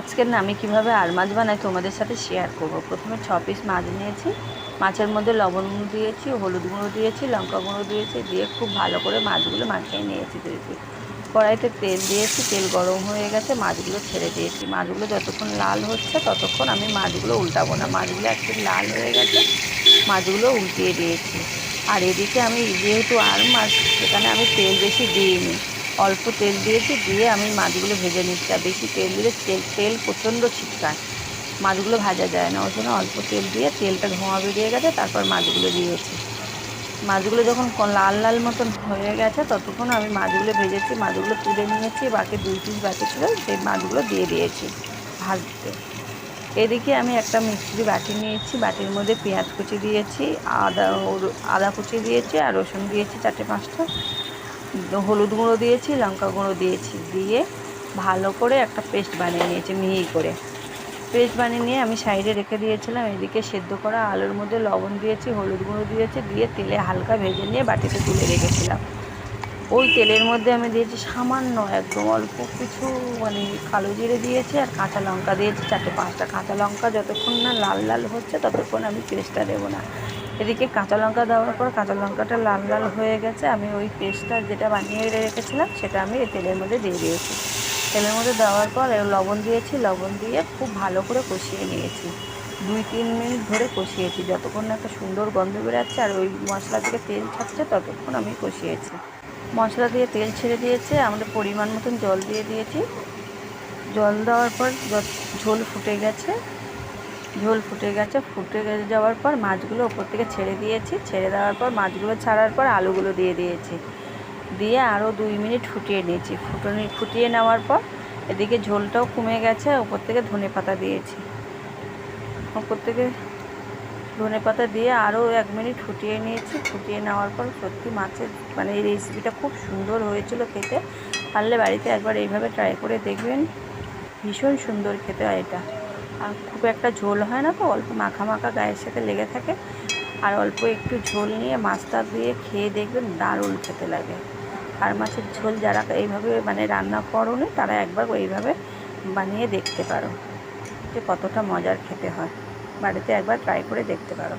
আজকের না আমি কীভাবে আর মাছ বানাই তোমাদের সাথে শেয়ার করব। প্রথমে 6 পিস মাছ নিয়েছি, মাছের মধ্যে লবণ দিয়েছি, হলুদ গুঁড়ো দিয়েছি, লঙ্কা গুঁড়ো দিয়েছি, দিয়ে খুব ভালো করে মাছগুলো মাখিয়ে নিয়েছি। দিয়েছি কড়াইতে তেল দিয়েছি, তেল গরম হয়ে গেছে, মাছগুলো ছেড়ে দিয়েছি। মাছগুলো যতক্ষণ লাল হচ্ছে ততক্ষণ আমি মাছগুলো উল্টাবো না। মাছগুলো একটু লাল হয়ে গেছে, মাছগুলো উল্টিয়ে দিয়েছি। আর এদিকে আমি যেহেতু আর মাছ, সেখানে আমি তেল বেশি দিইনি, অল্প তেল দিয়েছি, দিয়ে আমি মাছগুলো ভেজে নিচ্ছি। আর বেশি তেল দিলে তেল প্রচণ্ড ছিটকায়, মাছগুলো ভাজা যায় না। ওই জন্য অল্প তেল দিয়ে, তেলটা ধোঁয়া বেরিয়ে গেছে, তারপর মাছগুলো দিয়েছি। মাছগুলো যখন লাল লাল মতন হয়ে গেছে ততক্ষণ আমি মাছগুলো ভেজেছি, মাছগুলো তুলে নিয়েছি। বাকি 2 পিস বাকি ছিল, সেই মাছগুলো দিয়ে দিয়েছি ভাজতে। এদিকে আমি একটা মিক্সি বাটি নিয়েছি, বাটির মধ্যে পেঁয়াজ কুচি দিয়েছি, আদা কুচি দিয়েছি, আর রসুন দিয়েছি 4-5টা, হলুদ গুঁড়ো দিয়েছি, লঙ্কা গুঁড়ো দিয়েছি, দিয়ে ভালো করে একটা পেস্ট বানিয়ে নিয়েছি। মিহি করে পেস্ট বানিয়ে নিয়ে আমি সাইডে রেখে দিয়েছিলাম। এদিকে সেদ্ধ করা আলুর মধ্যে লবণ দিয়েছি, হলুদ গুঁড়ো দিয়েছি, দিয়ে তেলে হালকা ভেজে নিয়ে বাটিতে তুলে রেখেছিলাম। ওই তেলের মধ্যে আমি দিয়েছি সামান্য একদম অল্প কিছু, কালো জিরে দিয়েছি, আর কাঁচা লঙ্কা দিয়েছি 4-5টা কাঁচা লঙ্কা। যতক্ষণ না লাল লাল হচ্ছে ততক্ষণ আমি পেস্টটা দেবো না। এদিকে কাঁচা লঙ্কা দেওয়ার পর কাঁচা লঙ্কাটা লাল লাল হয়ে গেছে, আমি ওই পেস্টটা যেটা বানিয়ে রেখেছিলাম সেটা আমি এই তেলের মধ্যে দিয়ে দিয়েছি। তেলের মধ্যে দেওয়ার পর লবণ দিয়েছি, লবণ দিয়ে খুব ভালো করে কষিয়ে নিয়েছি। 2-3 মিনিট ধরে কষিয়েছি, যতক্ষণ না একটা সুন্দর গন্ধ বেরোচ্ছে আর ওই মশলা থেকে তেল ছাড়ছে ততক্ষণ আমি কষিয়েছি। মশলা দিয়ে তেল ছেড়ে দিয়েছে, আমরা পরিমাণ মতন জল দিয়ে দিয়েছি। জল দেওয়ার পর ঝোল ফুটে গেছে, ফুটে যাওয়ার পর মাছগুলো ওপর থেকে ছেড়ে দিয়েছি। ছেড়ে দেওয়ার পর মাছগুলো ছাড়ার পর আলুগুলো দিয়ে দিয়েছি, দিয়ে আরও 2 মিনিট ফুটিয়ে নিয়েছি। ফুটিয়ে নেওয়ার পর এদিকে ঝোলটাও কমে গেছে, ওপর থেকে ধনেপাতা দিয়েছি। ওপর থেকে ধনেপাতা দিয়ে আরও 1 মিনিট ফুটিয়ে নিয়েছি। ফুটিয়ে নেওয়ার পর সত্যি মাছের এই রেসিপিটা খুব সুন্দর হয়েছিল খেতে। পারলে বাড়িতে একবার এইভাবে ট্রাই করে দেখবেন, ভীষণ সুন্দর খেতে হয় এটা। আর খুব একটা ঝোল হয় না তো, অল্প মাখা মাখা গায়ের সাথে লেগে থাকে। আর অল্প একটু ঝোল নিয়ে মাছটা দিয়ে খেয়ে দেখবেন, দারুণ খেতে লাগে। আর মাছের ঝোল যারা এইভাবে রান্না করোনি, তারা একবার এইভাবে বানিয়ে দেখতে পারো যে কতটা মজার খেতে হয়। বাড়িতে একবার ট্রাই করে দেখতে পারো।